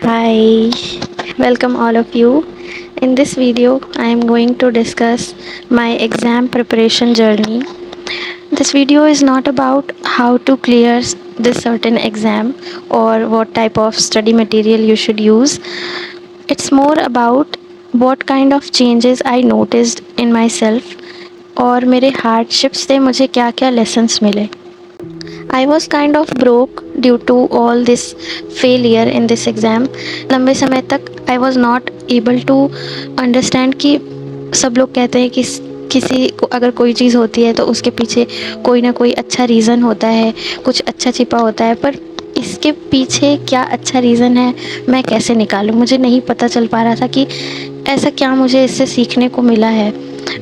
Hi, welcome all of you. In this video, I am going to discuss my exam preparation journey. This video is not about how to clear this certain exam or what type of study material you should use. It's more about what kind of changes I noticed in myself और मेरे hardships से मुझे क्या क्या lessons मिले. I was kind of broke due to all this failure in this exam. लंबे समय तक I was not able to understand कि सब लोग कहते हैं कि किसी को अगर कोई चीज़ होती है तो उसके पीछे कोई ना कोई अच्छा रीज़न होता है, कुछ अच्छा छिपा होता है, पर इसके पीछे क्या अच्छा रीज़न है मैं कैसे निकालूं. मुझे नहीं पता चल पा रहा था कि ऐसा क्या मुझे इससे सीखने को मिला है.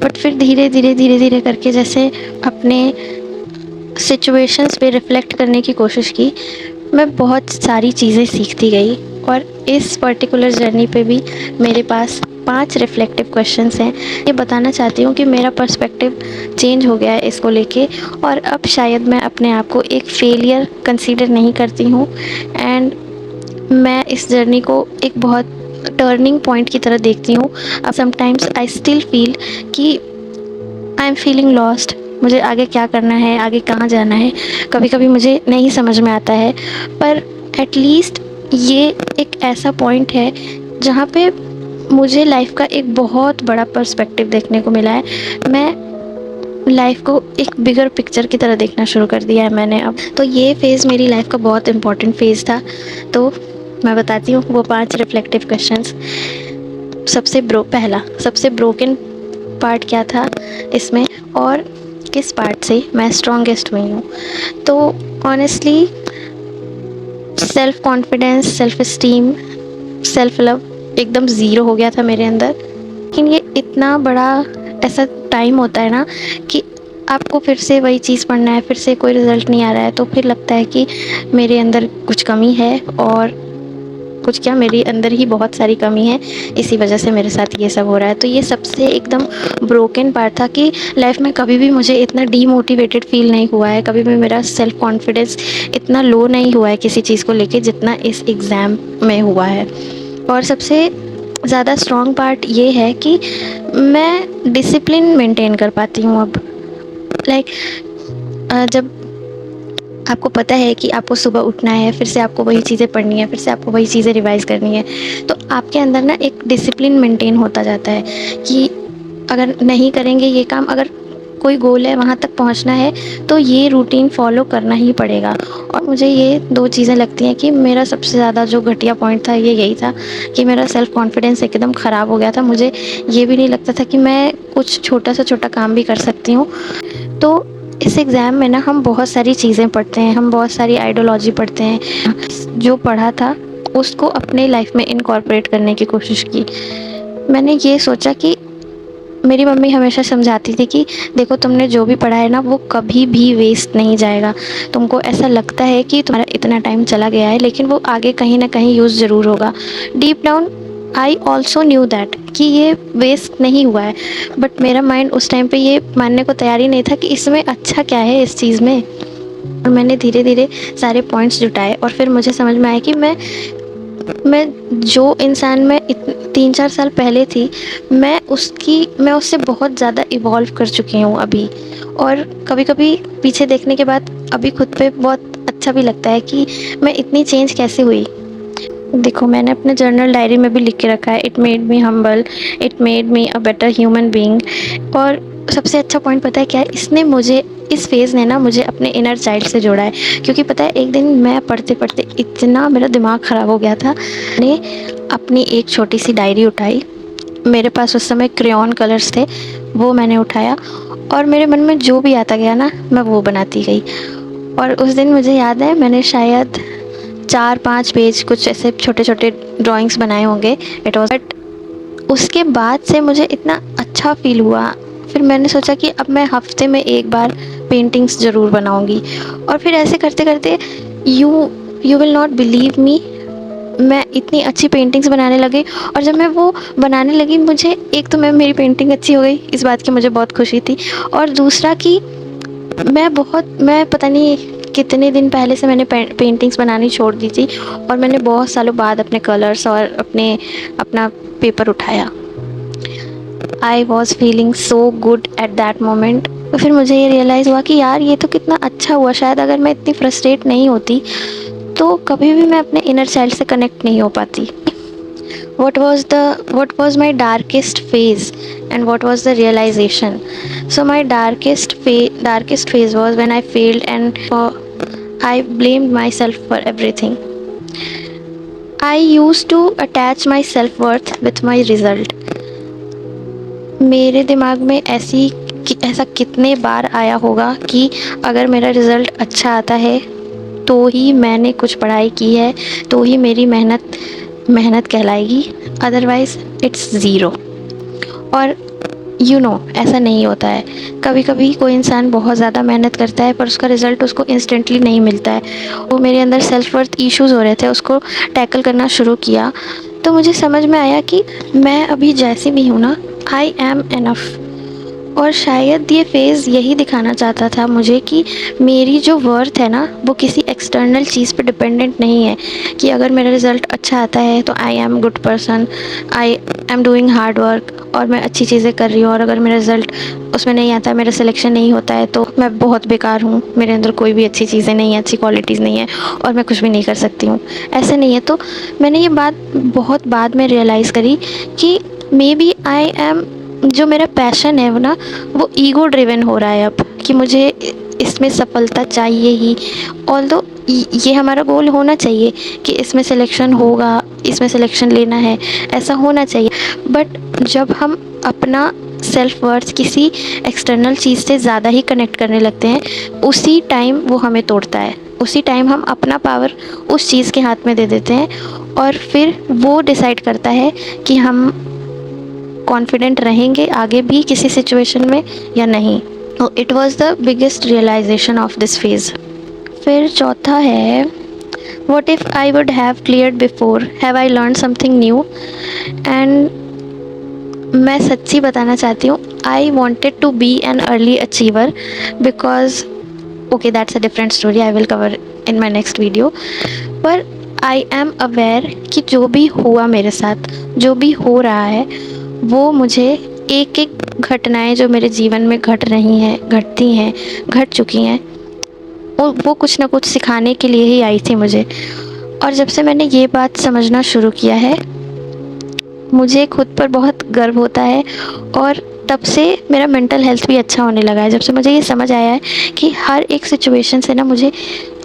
बट फिर धीरे धीरे करके जैसे अपने सिचुएशंस पे रिफ़्लेक्ट करने की कोशिश की, मैं बहुत सारी चीज़ें सीखती गई. और इस पर्टिकुलर जर्नी पे भी मेरे पास 5 रिफ्लेक्टिव क्वेश्चंस हैं. ये बताना चाहती हूँ कि मेरा पर्सपेक्टिव चेंज हो गया है इसको लेके, और अब शायद मैं अपने आप को एक फेलियर कंसीडर नहीं करती हूँ. एंड मैं इस जर्नी को एक बहुत टर्निंग पॉइंट की तरह देखती हूँ. अब समटाइम्स आई स्टिल फील कि आई एम फीलिंग लॉस्ट. मुझे आगे क्या करना है, आगे कहाँ जाना है, कभी कभी मुझे नहीं समझ में आता है. पर एटलीस्ट ये एक ऐसा पॉइंट है जहाँ पे मुझे लाइफ का एक बहुत बड़ा पर्सपेक्टिव देखने को मिला है. मैं लाइफ को एक बिगर पिक्चर की तरह देखना शुरू कर दिया है मैंने अब. तो ये फ़ेज़ मेरी लाइफ का बहुत इम्पॉर्टेंट फ़ेज़ था. तो मैं बताती हूँ वो 5 रिफ्लेक्टिव क्वेश्चंस. पहला सबसे ब्रोकन पार्ट क्या था इसमें, और किस पार्ट से मैं स्ट्रॉन्गेस्ट हुई हूँ. तो honestly self confidence, self esteem, self love एकदम ज़ीरो हो गया था मेरे अंदर. लेकिन ये इतना बड़ा ऐसा टाइम होता है ना कि आपको फिर से वही चीज़ पढ़ना है, फिर से कोई रिज़ल्ट नहीं आ रहा है, तो फिर लगता है कि मेरे अंदर कुछ कमी है. और कुछ क्या, मेरे अंदर ही बहुत सारी कमी है, इसी वजह से मेरे साथ ये सब हो रहा है. तो ये सबसे एकदम ब्रोकन पार्ट था कि लाइफ में कभी भी मुझे इतना डीमोटिवेटेड फ़ील नहीं हुआ है, कभी भी मेरा सेल्फ़ कॉन्फिडेंस इतना लो नहीं हुआ है किसी चीज़ को लेके जितना इस एग्ज़ाम में हुआ है. और सबसे ज़्यादा स्ट्रॉन्ग पार्ट ये है कि मैं डिसिप्लिन मेंटेन कर पाती हूँ अब. जब आपको पता है कि आपको सुबह उठना है, फिर से आपको वही चीज़ें पढ़नी है, फिर से आपको वही चीज़ें रिवाइज़ करनी है, तो आपके अंदर ना एक डिसिप्लिन मेंटेन होता जाता है कि अगर नहीं करेंगे ये काम, अगर कोई गोल है वहाँ तक पहुँचना है, तो ये रूटीन फॉलो करना ही पड़ेगा. और मुझे ये 2 चीज़ें लगती हैं कि मेरा सबसे ज़्यादा जो घटिया पॉइंट था ये यही था कि मेरा सेल्फ़ कॉन्फिडेंस एकदम ख़राब हो गया था. मुझे ये भी नहीं लगता था कि मैं कुछ छोटा से छोटा काम भी कर सकती हूँ. तो इस एग्ज़ाम में ना हम बहुत सारी चीज़ें पढ़ते हैं, हम बहुत सारी आइडियोलॉजी पढ़ते हैं. जो पढ़ा था उसको अपने लाइफ में इनकॉर्पोरेट करने की कोशिश की. मैंने ये सोचा कि मेरी मम्मी हमेशा समझाती थी कि देखो, तुमने जो भी पढ़ा है ना वो कभी भी वेस्ट नहीं जाएगा. तुमको ऐसा लगता है कि तुम्हारा इतना टाइम चला गया है, लेकिन वो आगे कहीं ना कहीं यूज़ ज़रूर होगा. Deep down I also knew that कि ये वेस्ट नहीं हुआ है, बट मेरा माइंड उस टाइम पे ये मानने को तैयार ही नहीं था कि इसमें अच्छा क्या है इस चीज़ में. और मैंने धीरे धीरे सारे पॉइंट्स जुटाए और फिर मुझे समझ में आया कि मैं जो इंसान मैं 3-4 साल पहले थी, मैं उससे बहुत ज़्यादा इवॉल्व कर चुकी हूँ अभी. और कभी कभी पीछे देखने के बाद अभी खुद पे बहुत अच्छा भी लगता है कि मैं इतनी चेंज कैसे हुई. देखो, मैंने अपने जर्नल डायरी में भी लिख के रखा है, it made me humble, it made me a better human being. और सबसे अच्छा पॉइंट पता है क्या है, इस फेज़ ने ना मुझे अपने इनर चाइल्ड से जोड़ा है. क्योंकि पता है, एक दिन मैं पढ़ते पढ़ते इतना मेरा दिमाग ख़राब हो गया था. मैंने अपनी एक छोटी सी डायरी उठाई, मेरे पास उस समय क्रेयॉन कलर्स थे, वो मैंने उठाया और मेरे मन में जो भी आता गया ना मैं वो बनाती गई. और उस दिन मुझे याद है, मैंने शायद 4-5 पेज कुछ ऐसे छोटे छोटे ड्राइंग्स बनाए होंगे. इट वॉज बट उसके बाद से मुझे इतना अच्छा फ़ील हुआ. फिर मैंने सोचा कि अब मैं हफ्ते में एक बार पेंटिंग्स ज़रूर बनाऊंगी. और फिर ऐसे करते करते you you will not believe me, मैं इतनी अच्छी पेंटिंग्स बनाने लगी. और जब मैं वो बनाने लगी, मुझे एक तो मेरी पेंटिंग अच्छी हो गई, इस बात की मुझे बहुत खुशी थी. और दूसरा कि मैं पता नहीं कितने दिन पहले से मैंने पेंटिंग्स बनानी छोड़ दी थी और मैंने बहुत सालों बाद अपने कलर्स और अपना पेपर उठाया। I was feeling so good at that moment. तो फिर मुझे ये रियलाइज़ हुआ कि यार ये तो कितना अच्छा हुआ, शायद अगर मैं इतनी फ्रस्ट्रेट नहीं होती तो कभी भी मैं अपने इनर चाइल्ड से कनेक्ट नहीं हो पाती। what was my darkest phase and what was the realization? So my darkest phase was when I failed and I blamed myself for everything. I used to attach my self-worth with my result. मेरे दिमाग में ऐसा कितने बार आया होगा कि अगर मेरा रिज़ल्ट अच्छा आता है तो ही मैंने कुछ पढ़ाई की है, तो ही मेरी मेहनत कहलाएगी, अदरवाइज़ इट्स ज़ीरो। और ऐसा नहीं होता है। कभी कभी कोई इंसान बहुत ज़्यादा मेहनत करता है पर उसका रिज़ल्ट उसको इंस्टेंटली नहीं मिलता है। वो मेरे अंदर सेल्फ वर्थ इश्यूज़ हो रहे थे, उसको टैकल करना शुरू किया तो मुझे समझ में आया कि मैं अभी जैसी भी हूँ ना, आई एम एनफ। और शायद ये फ़ेज़ यही दिखाना चाहता था मुझे कि मेरी जो वर्थ है ना वो किसी एक्सटर्नल चीज़ पे डिपेंडेंट नहीं है, कि अगर मेरा रिज़ल्ट अच्छा आता है तो I am good person, I am doing hard work और मैं अच्छी चीज़ें कर रही हूँ, और अगर मेरा रिज़ल्ट उसमें नहीं आता, मेरा सिलेक्शन नहीं होता है तो मैं बहुत बेकार हूँ, मेरे अंदर कोई भी अच्छी चीज़ें नहीं हैं, अच्छी क्वालिटीज़ नहीं है और मैं कुछ भी नहीं कर सकती हूँ। ऐसे नहीं है। तो मैंने ये बात बहुत बाद में रियलाइज़ करी कि मे बी आई एम, जो मेरा पैशन है वो ना वो ईगो ड्रिवन हो रहा है अब, कि मुझे इसमें सफलता चाहिए ही। ऑल्दो ये हमारा गोल होना चाहिए कि इसमें सिलेक्शन होगा, इसमें सिलेक्शन लेना है, ऐसा होना चाहिए। बट जब हम अपना सेल्फ वर्थ किसी एक्सटर्नल चीज़ से ज़्यादा ही कनेक्ट करने लगते हैं, उसी टाइम वो हमें तोड़ता है। उसी टाइम हम अपना पावर उस चीज़ के हाथ में दे देते हैं और फिर वो डिसाइड करता है कि हम कॉन्फिडेंट रहेंगे आगे भी किसी सिचुएशन में या नहीं। It was the biggest realization of this phase. फिर चौथा है, what if I would have cleared before, have I learn something new. And मैं सच्ची बताना चाहती हूँ, I wanted to be an early achiever because okay that's a different story, I will cover in my next video. पर I am aware कि जो भी हुआ मेरे साथ, जो भी हो रहा है, वो मुझे एक एक घटनाएं जो मेरे जीवन में घट रही हैं, घटती हैं, घट चुकी हैं, वो कुछ ना कुछ सिखाने के लिए ही आई थी मुझे। और जब से मैंने ये बात समझना शुरू किया है, मुझे खुद पर बहुत गर्व होता है और तब से मेरा मेंटल हेल्थ भी अच्छा होने लगा है। जब से मुझे ये समझ आया है कि हर एक सिचुएशन से ना मुझे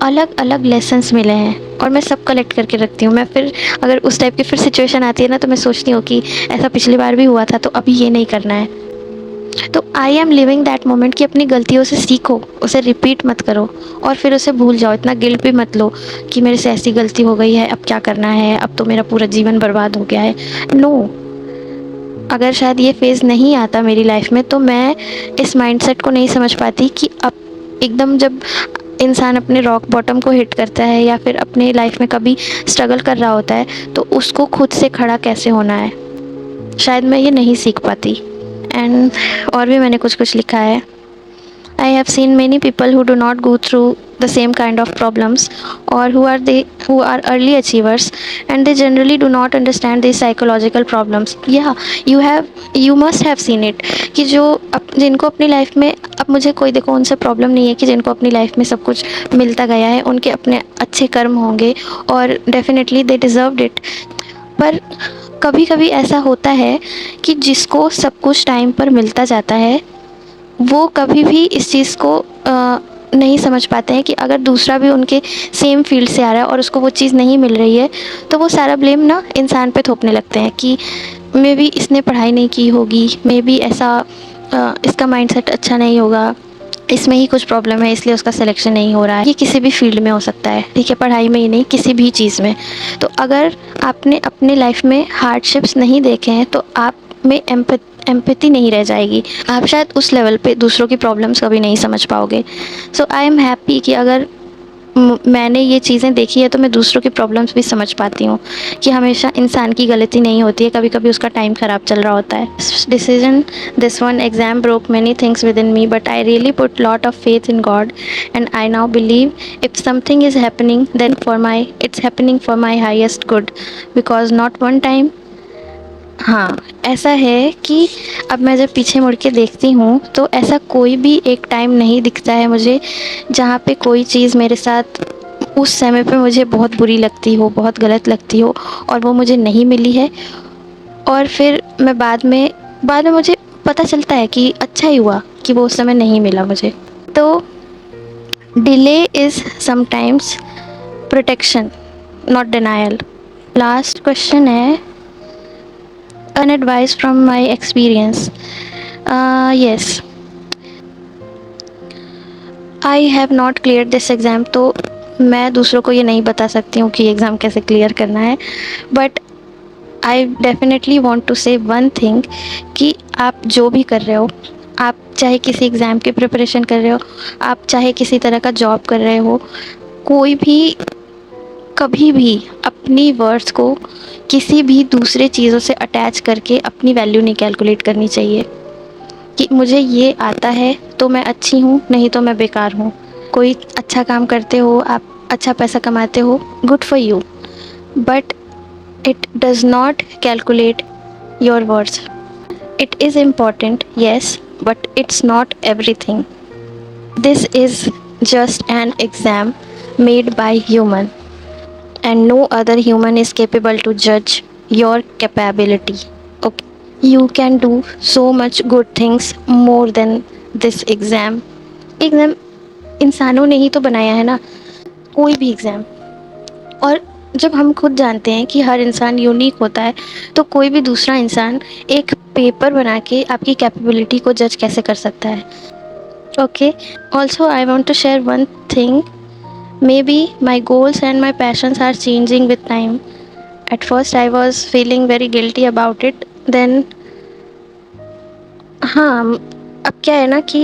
अलग अलग लेसन्स मिले हैं और मैं सब कलेक्ट करके रखती हूँ। मैं फिर अगर उस टाइप की फिर सिचुएशन आती है ना तो मैं सोचती हूँ कि ऐसा पिछली बार भी हुआ था तो अभी ये नहीं करना है। तो I am living that moment कि अपनी गलतियों से सीखो, उसे रिपीट मत करो और फिर उसे भूल जाओ। इतना गिल्ट भी मत लो कि मेरे से ऐसी गलती हो गई है, अब क्या करना है, अब तो मेरा पूरा जीवन बर्बाद हो गया है। नो, अगर शायद ये फेज़ नहीं आता मेरी लाइफ में तो मैं इस माइंडसेट को नहीं समझ पाती कि अब एकदम जब इंसान अपने रॉक बॉटम को हिट करता है या फिर अपने लाइफ में कभी स्ट्रगल कर रहा होता है तो उसको खुद से खड़ा कैसे होना है, शायद मैं ये नहीं सीख पाती। एंड और भी मैंने कुछ लिखा है। I have seen many people who do not go through the same kind of problems or who are early achievers and they generally do not understand these psychological problems. Yeah, you must have seen it कि जिनको अपनी life में, अब मुझे कोई देखो उनसे problem नहीं है कि जिनको अपनी लाइफ में सब कुछ मिलता गया है, उनके अपने अच्छे कर्म होंगे और डेफिनेटली दे डिज़र्व्ड इट। पर कभी कभी ऐसा होता है कि जिसको सब कुछ टाइम पर मिलता जाता है वो कभी भी इस चीज़ को नहीं समझ पाते हैं कि अगर दूसरा भी उनके सेम फील्ड से आ रहा है और उसको वो चीज़ नहीं मिल रही है तो वो सारा ब्लेम ना इंसान पे थोपने लगते हैं कि मे बी इसने पढ़ाई नहीं की होगी, मे बी ऐसा इसका माइंडसेट अच्छा नहीं होगा, इसमें ही कुछ प्रॉब्लम है इसलिए उसका सिलेक्शन नहीं हो रहा है। ये किसी भी फील्ड में हो सकता है, ठीक है, पढ़ाई में ही नहीं, किसी भी चीज़ में। तो अगर आपने अपने लाइफ में हार्डशिप्स नहीं देखे हैं तो आप में एम्पैथी नहीं रह जाएगी, आप शायद उस लेवल पे दूसरों की प्रॉब्लम्स कभी नहीं समझ पाओगे। सो आई एम हैप्पी कि अगर मैंने ये चीज़ें देखी है तो मैं दूसरों की प्रॉब्लम्स भी समझ पाती हूँ कि हमेशा इंसान की गलती नहीं होती है, कभी कभी उसका टाइम ख़राब चल रहा होता है. Decision, this one exam broke many things within me, but I really put lot of faith in God and I now believe if something is happening then for my it's happening for my highest good, because not one time. हाँ, ऐसा है कि अब मैं जब पीछे मुड़ के देखती हूँ तो ऐसा कोई भी एक टाइम नहीं दिखता है मुझे जहाँ पे कोई चीज़ मेरे साथ उस समय पे मुझे बहुत बुरी लगती हो, बहुत गलत लगती हो और वो मुझे नहीं मिली है. और फिर मैं बाद में मुझे पता चलता है कि अच्छा ही हुआ कि वो उस समय नहीं मिला मुझे. तो delay is sometimes protection, not denial. Last question है, an advice from my experience. Yes, I have not cleared this exam. तो मैं दूसरों को ये नहीं बता सकती हूँ कि एग्ज़ाम कैसे क्लियर करना है, but I definitely want to say one thing कि आप जो भी कर रहे हो, आप चाहे किसी एग्ज़ाम की प्रिपरेशन कर रहे हो, आप चाहे किसी तरह का जॉब कर रहे हो, कोई भी कभी भी अपनी वर्ड्स को किसी भी दूसरे चीज़ों से अटैच करके अपनी वैल्यू नहीं कैलकुलेट करनी चाहिए कि मुझे ये आता है तो मैं अच्छी हूँ, नहीं तो मैं बेकार हूँ. कोई अच्छा काम करते हो, आप अच्छा पैसा कमाते हो, good for you, but it does not calculate your words. It is important, yes, but it's not everything. This is just an exam made by human and no other human is capable to judge your capability. Okay, you can do so much good things more than this exam. Exam इंसानों ने ही तो बनाया है ना, कोई भी exam. और जब हम खुद जानते हैं कि हर इंसान यूनिक होता है तो कोई भी दूसरा इंसान एक पेपर बना के आपकी कैपेबिलिटी को जज कैसे कर सकता है. Okay, also I want to share one thing. Maybe my goals and my passions are changing with time. At first, I was feeling very guilty about it. Then, हाँ, अब क्या है ना कि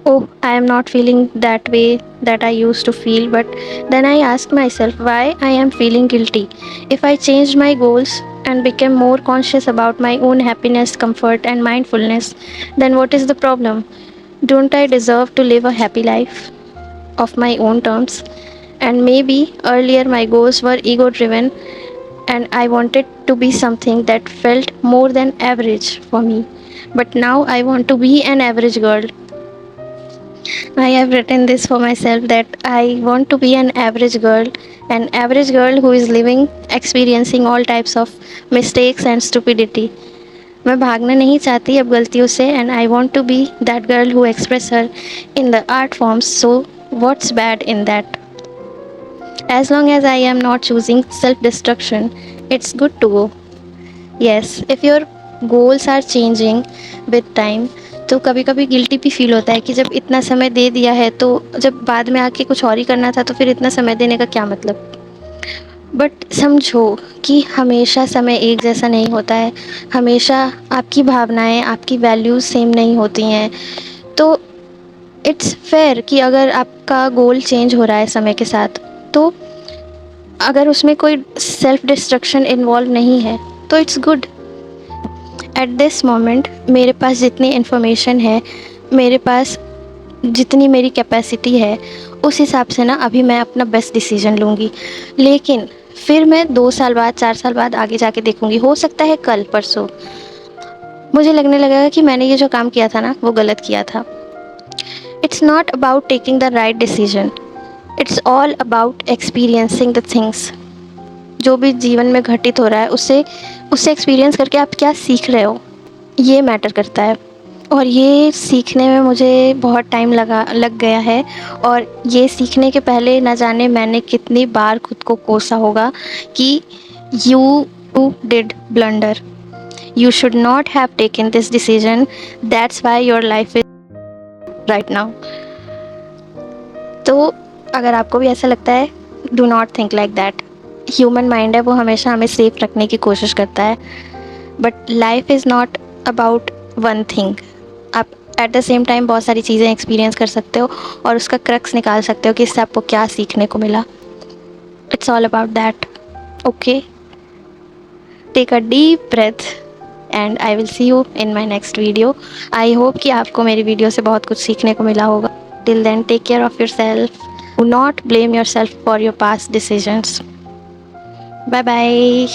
oh, I am not feeling that way that I used to feel. But then I asked myself why I am feeling guilty. If I changed my goals and became more conscious about my own happiness, comfort, and mindfulness, then what is the problem? Don't I deserve to live a happy life of my own terms? And maybe earlier my goals were ego driven and I wanted to be something that felt more than average for me. But now I want to be an average girl. I have written this for myself that I want to be an average girl who is living, experiencing all types of mistakes and stupidity. मैं भागना नहीं चाहती अब गलतियों से and I want to be that girl who express her in the art forms. So what's bad in that? As long as I am not choosing self-destruction, it's good to go. Yes, if your goals are changing with time, तो कभी कभी guilty भी feel होता है कि जब इतना समय दे दिया है तो जब बाद में आके कुछ और ही करना था तो फिर इतना समय देने का क्या मतलब. बट समझो कि हमेशा समय एक जैसा नहीं होता है, हमेशा आपकी भावनाएं, आपकी वैल्यूज़ सेम नहीं होती हैं. तो इट्स फेयर कि अगर आपका गोल चेंज हो रहा है समय के साथ, तो अगर उसमें कोई सेल्फ डिस्ट्रक्शन इन्वॉल्व नहीं है तो it's good. At this moment मेरे पास जितनी इन्फॉर्मेशन है, मेरे पास जितनी मेरी कैपेसिटी है, उस हिसाब से ना अभी मैं अपना बेस्ट डिसीजन लूँगी. लेकिन फिर मैं 2 साल बाद, 4 साल बाद आगे जाके देखूँगी, हो सकता है कल परसों मुझे लगने लगेगा कि मैंने ये जो काम किया था ना वो गलत किया था. It's not about taking the right decision, it's all about experiencing the things. जो भी जीवन में घटित हो रहा है उससे उससे एक्सपीरियंस करके आप क्या सीख रहे हो, ये मैटर करता है. और ये सीखने में मुझे बहुत टाइम लग गया है. और ये सीखने के पहले न जाने मैंने कितनी बार खुद को कोसा होगा कि you did blunder, you should not have taken this decision, that's why your life is right now. तो अगर आपको भी ऐसा लगता है, do not think like that. Human mind है, वो हमेशा हमें सेफ रखने की कोशिश करता है. But life is not about one thing. आप एट द सेम टाइम बहुत सारी चीज़ें एक्सपीरियंस कर सकते हो और उसका क्रक्स निकाल सकते हो कि इससे आपको क्या सीखने को मिला. It's all about that. Okay, take a deep breath and I will see you in my next video. I hope कि आपको मेरी वीडियो से बहुत कुछ सीखने को मिला होगा. Till then, take care of yourself. Do not blame yourself for your past decisions. Bye bye.